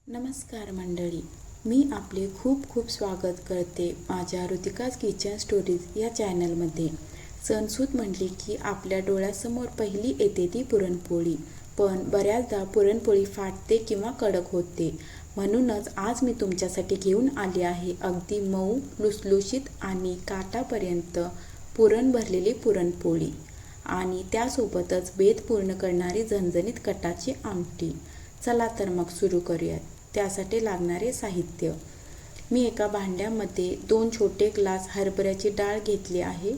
नमस्कार मंडळी, मी आपले खूप खूप स्वागत करते माझ्या ऋतिकाज किचन स्टोरीज या चॅनलमध्ये. सणसूद म्हटली की आपल्या डोळ्यासमोर पहिली येते ती पुरणपोळी. पण बऱ्याचदा पुरणपोळी फाटते किंवा कडक होते. म्हणूनच आज मी तुमच्यासाठी घेऊन आली आहे अगदी मऊ, लुसलुशीत आणि काठापर्यंत पुरण भरलेली पुरणपोळी आणि त्यासोबतच बेत पूर्ण करणारी झणझणीत कटाची आमटी. चला तर मग सुरू करूयात. त्यासाठी लागणारे साहित्य: मी एका भांड्यामध्ये 2 छोटे ग्लास हरभऱ्याची डाळ घेतली आहे.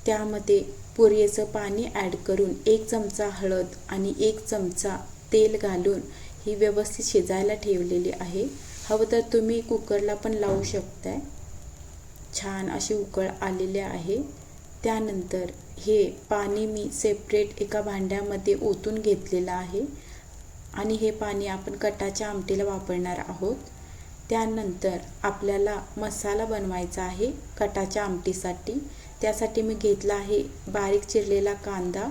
त्यामध्ये पुरेसं पाणी ॲड करून 1 चमचा हळद आणि 1 चमचा तेल घालून ही व्यवस्थित शिजायला ठेवलेली आहे. हवं तर तुम्ही कुकरला पण लावू शकताय. छान अशी उकळ आलेली आहे. त्यानंतर हे पाणी मी सेपरेट एका भांड्यामध्ये ओतून घेतलेलं आहे आणि हे पाणी आपण कटाच्या आमटीला वापरणार आहोत. त्यानंतर आपल्याला मसाला बनवायचा आहे कटाच्या आमटीसाठी. त्यासाठी मी घेतला आहे बारीक चिरलेला कांदा,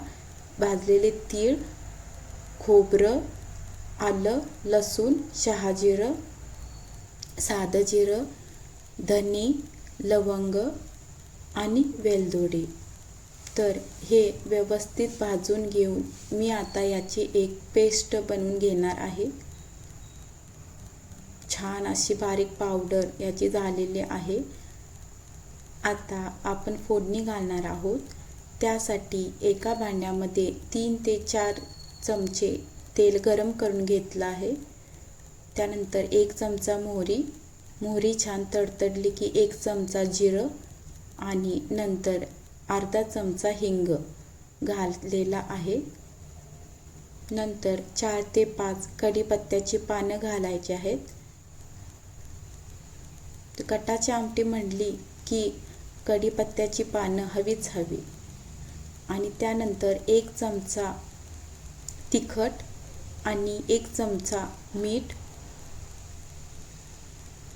भाजलेले तीळ, खोबरं, आलं, लसूण, शहाजिरं, साधं जिरं, धने, लवंग आणि वेलदोडे. तर हे व्यवस्थित भाजून घेऊन मी आता याची एक पेस्ट बनवून घेणार आहे. छान अशी बारीक पावडर याची झालेली आहे. आता आपण फोडणी घालणार आहोत. त्यासाठी एका भांड्यामध्ये 3 ते 4 चमचे तेल गरम करून घेतलं आहे. त्यानंतर 1 चमचा मोहरी छान तडतडली की 1 चमचा जिरं आणि नंतर अर्धा चमचा हिंग घातलेला आहे. नंतर 4 ते 5 कढीपत्त्याची पानं घालायची आहेत. कटाची आमटी म्हटली की कढीपत्त्याची पानं हवीच हवी. आणि त्यानंतर 1 चमचा तिखट आणि 1 चमचा मीठ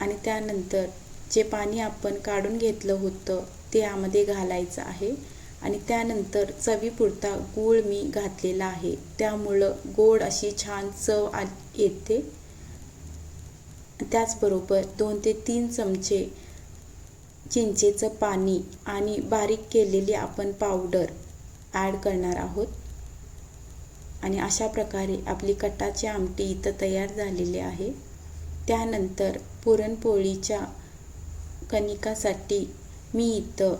आणि त्यानंतर जे पाणी आपण काढून घेतलं होतं ते यामध्ये घालायचं आहे. आणि त्यानंतर चवीपुरता गूळ मी घातलेला आहे. त्यामुळं गोड अशी छान चव येते. त्याचबरोबर 2 ते 3 चमचे चिंचेचं पाणी आणि बारीक केलेली आपण पावडर ॲड करणार आहोत. आणि अशा प्रकारे आपली कटाची आमटी इथं तयार झालेली आहे. त्यानंतर पुरणपोळीच्या कणिकासाठी मी इथं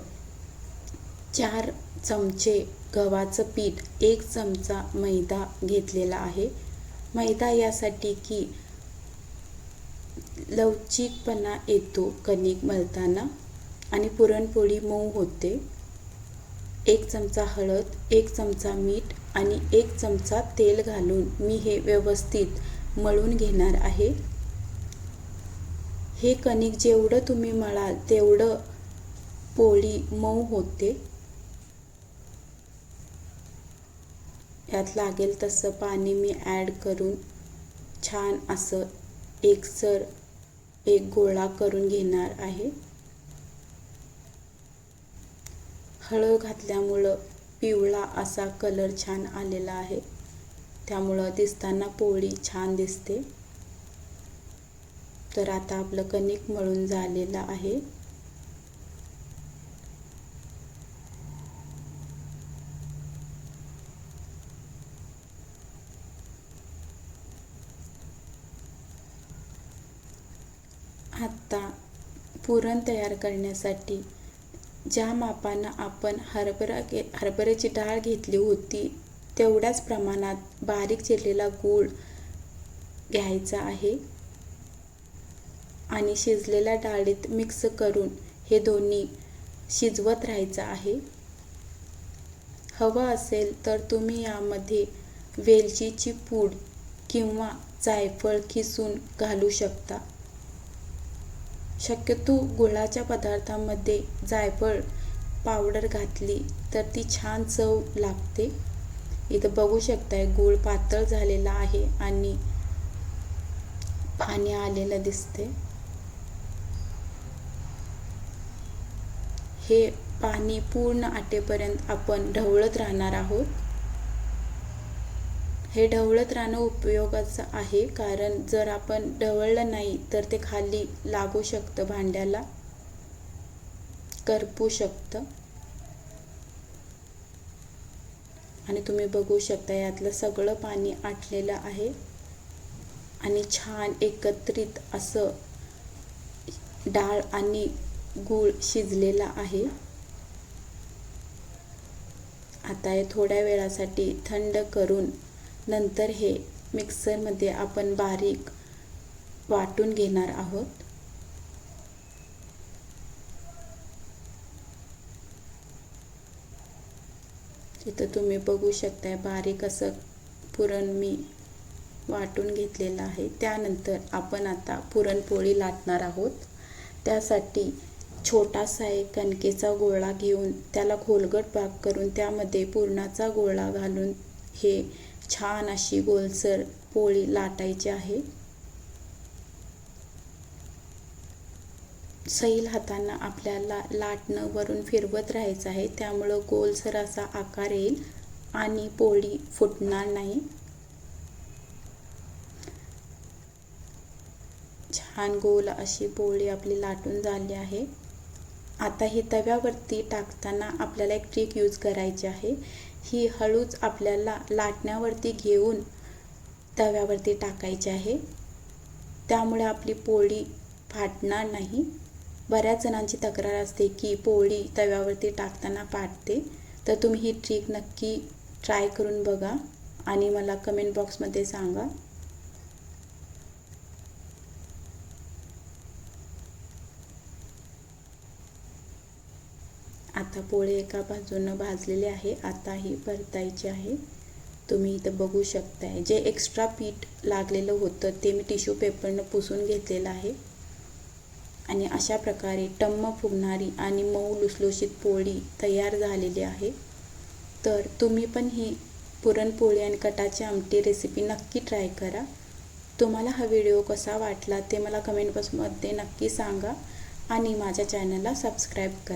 4 चमचे गव्हाचं पीठ, 1 चमचा मैदा घेतलेला आहे. मैदा यासाठी की लवचिकपणा येतो कणिक मळताना आणि पुरणपोळी मऊ होते. 1 चमचा हळद, 1 चमचा मीठ आणि 1 चमचा तेल घालून मी हे व्यवस्थित मळून घेणार आहे. हे कणिक जेवढं तुम्ही मळाल तेवढं पोळी मऊ होते. यात लागेल तसं पाणी मी ॲड करून छान असं एकसर एक गोळा करून घेणार आहे. हळद घातल्यामुळं पिवळा असा कलर छान आलेला आहे. त्यामुळं दिसताना पोळी छान दिसते. तर आता आपलं कणिक मळून झालेलं आहे. आता पुरण तयार करण्यासाठी ज्या मापानं आपण हरभऱ्याची डाळ घेतली होती तेवढ्याच प्रमाणात बारीक चिरलेला गूळ घ्यायचा आहे आणि शिजलेल्या डाळीत मिक्स करून हे दोन्ही शिजवत राहायचं आहे. हवं असेल तर तुम्ही यामध्ये वेलचीची पूड किंवा जायफळ किसून घालू शकता. शक्यतो गुळाच्या पदार्थामध्ये जायफळ पावडर घातली तर ती छान चव लागते. इथं बघू शकताय गूळ पातळ झालेला आहे आणि पाणी आलेलं दिसते. हे पाणी पूर्ण आटेपर्यंत आपण ढवळत राहणार आहोत. हे ढवळत राहणं उपयोगाचं आहे, कारण जर आपण ढवळलं नाही तर ते खाली लागू शकतं, भांड्याला करपू शकतं. आणि तुम्ही बघू शकता यातलं सगळं पाणी आटलेलं आहे आणि छान एकत्रित असं डाळ आणि गूळ शिजलेला आहे. आता हे थोड्या वेळासाठी थंड करून नंतर हे मिक्सरमध्ये आपण बारीक वाटून घेणार आहोत. इथं तुम्ही बघू शकताय बारीक असं पुरण मी वाटून घेतलेलं आहे. त्यानंतर आपण आता पुरणपोळी लाटणार आहोत. त्यासाठी छोटासा एक कणकेचा गोळा घेऊन त्याला खोलगट भाग करून त्यामध्ये पुरणाचा गोळा घालून हे छान अशी गोलसर पोळी लाटायची आहे. सैल हातांना आपल्याला लाटणं वरून फिरवत राहायचं आहे, त्यामुळं गोलसर असा आकार येईल आणि पोळी फुटणार नाही. छान गोल अशी पोळी आपली लाटून झाली आहे. आता ही तव्यावरती टाकताना आपल्याला एक ट्रिक यूज करायची आहे. ही हळूच आपल्याला लाटण्यावरती घेऊन तव्यावरती टाकायची आहे, त्यामुळे आपली पोळी फाटणार नाही. बऱ्याच जणांची तक्रार असते की पोळी तव्यावरती टाकताना फाटते, तर तुम्ही ही ट्रिक नक्की ट्राय करून बघा आणि मला कमेंट बॉक्समध्ये सांगा. आता पोळी एका बाजूनं भाजलेली आहे, आता ही परतायची आहे. तुम्ही इथं बघू शकताय जे एक्स्ट्रा पीठ लागलेलं होतं ते मी टिश्यू पेपरनं पुसून घेतलेलं आहे. आणि अशा प्रकारे टम्म फुगणारी आणि मऊ लुसलुशीत पोळी तयार झालेली आहे. तर तुम्ही पण ही पुरणपोळी आणि कटाची आमटी रेसिपी नक्की ट्राय करा. तुम्हाला हा व्हिडिओ कसा वाटला ते मला कमेंट बॉक्समध्ये नक्की सांगा आणि माझ्या चॅनलला सबस्क्राईब करा.